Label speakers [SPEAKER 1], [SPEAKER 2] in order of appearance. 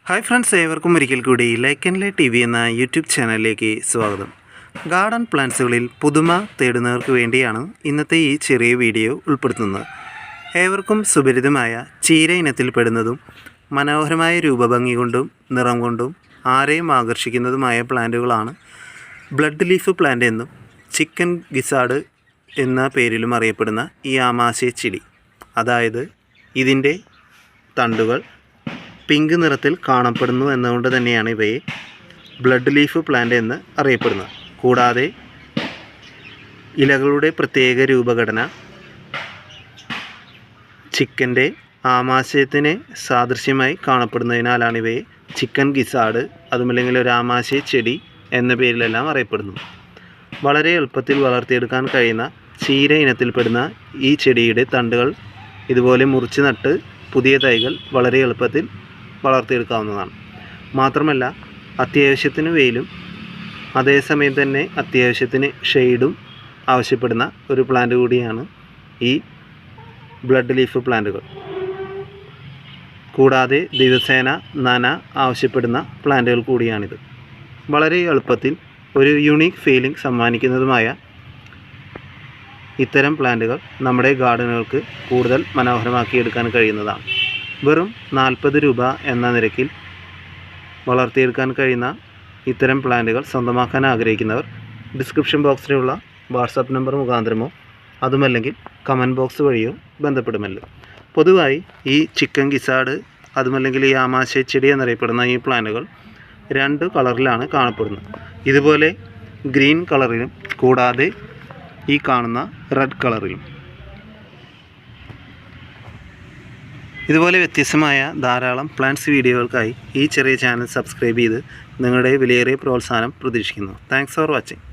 [SPEAKER 1] Hi friends, ഏവർക്കും ഒരിക്കൽ കൂടി ലൈക്ക് ആൻഡ് ലൈറ്റ് TV എന്ന യൂട്യൂബ് ചാനലിലേക്ക് സ്വാഗതം. ഗാർഡൻ പ്ലാന്റ്സുകളിൽ പുതുമ തേടുന്നവർക്ക് വേണ്ടിയാണ് ഇന്നത്തെ ഈ ചെറിയ വീഡിയോ ഉൾപ്പെടുത്തുന്നത്. ഏവർക്കും സുപരിചിതമായ ചീര ഇനത്തിൽപ്പെടുന്നതും മനോഹരമായ രൂപഭംഗി കൊണ്ടും നിറം കൊണ്ടും ആരെയും ആകർഷിക്കുന്നതുമായ പ്ലാന്റുകളാണ് ബ്ലഡ് ലീഫ് പ്ലാന്റ് എന്നും ചിക്കൻ ഗിസാർഡ് എന്ന പേരിലും അറിയപ്പെടുന്ന ഈ ആമാശയ ചെടി. അതായത് ഇതിൻ്റെ തണ്ടുകൾ പിങ്ക് നിറത്തിൽ കാണപ്പെടുന്നു എന്നതുകൊണ്ട് തന്നെയാണ് ഇവയെ ബ്ലഡ് ലീഫ് പ്ലാന്റ് എന്ന് അറിയപ്പെടുന്നത്. കൂടാതെ ഇലകളുടെ പ്രത്യേക രൂപഘടന ചിക്കൻ്റെ ആമാശയത്തിന് സാദൃശ്യമായി കാണപ്പെടുന്നതിനാലാണ് ഇവയെ ചിക്കൻ ഗിസാർഡ്, അതുമല്ലെങ്കിൽ ഒരു ആമാശയ ചെടി എന്ന പേരിലെല്ലാം അറിയപ്പെടുന്നു. വളരെ എളുപ്പത്തിൽ വളർത്തിയെടുക്കാൻ കഴിയുന്ന ചീര ഇനത്തിൽപ്പെടുന്ന ഈ ചെടിയുടെ തണ്ടുകൾ ഇതുപോലെ മുറിച്ച് നട്ട് പുതിയ തൈകൾ വളരെ എളുപ്പത്തിൽ വളർത്തിയെടുക്കാവുന്നതാണ്. മാത്രമല്ല, അത്യാവശ്യത്തിന് വെയിലും അതേസമയം തന്നെ അത്യാവശ്യത്തിന് ഷെയ്ഡും ആവശ്യപ്പെടുന്ന ഒരു പ്ലാന്റ് കൂടിയാണ് ഈ ബ്ലഡ് ലീഫ് പ്ലാന്റുകൾ. കൂടാതെ ദിവസേന നന ആവശ്യപ്പെടുന്ന പ്ലാന്റുകൾ കൂടിയാണിത്. വളരെ എളുപ്പത്തിൽ ഒരു യുണീക്ക് ഫീലിംഗ് സമ്മാനിക്കുന്നതുമായ ഇത്തരം പ്ലാന്റുകൾ നമ്മുടെ ഗാർഡനുകൾക്ക് കൂടുതൽ മനോഹരമാക്കിയെടുക്കാൻ കഴിയുന്നതാണ്. വെറും 40 രൂപ എന്ന നിരക്കിൽ വളർത്തിയെടുക്കാൻ കഴിയുന്ന ഇത്തരം പ്ലാന്റുകൾ സ്വന്തമാക്കാൻ ആഗ്രഹിക്കുന്നവർ ഡിസ്ക്രിപ്ഷൻ ബോക്സിലുള്ള വാട്സാപ്പ് നമ്പർ മുഖാന്തരമോ അതുമല്ലെങ്കിൽ കമൻറ്റ് ബോക്സ് വഴിയോ ബന്ധപ്പെടുമല്ലോ. പൊതുവായി ഈ ചിക്കൻ ഗിസാർഡ് അതുമല്ലെങ്കിൽ ഈ ആമാശയ ചെടി എന്നറിയപ്പെടുന്ന ഈ പ്ലാന്റുകൾ 2 കളറിലാണ് കാണപ്പെടുന്നത്. ഇതുപോലെ ഗ്രീൻ കളറിലും കൂടാതെ ഈ കാണുന്ന റെഡ് കളറിലും. ഇതുപോലെ വ്യത്യസ്തമായ ധാരാളം പ്ലാന്റ്സ് വീഡിയോകൾക്കായി ഈ ചെറിയ ചാനൽ സബ്സ്ക്രൈബ് ചെയ്ത് നിങ്ങളുടെ വിലയേറിയ പ്രോത്സാഹനം പ്രതീക്ഷിക്കുന്നു. Thanks for watching.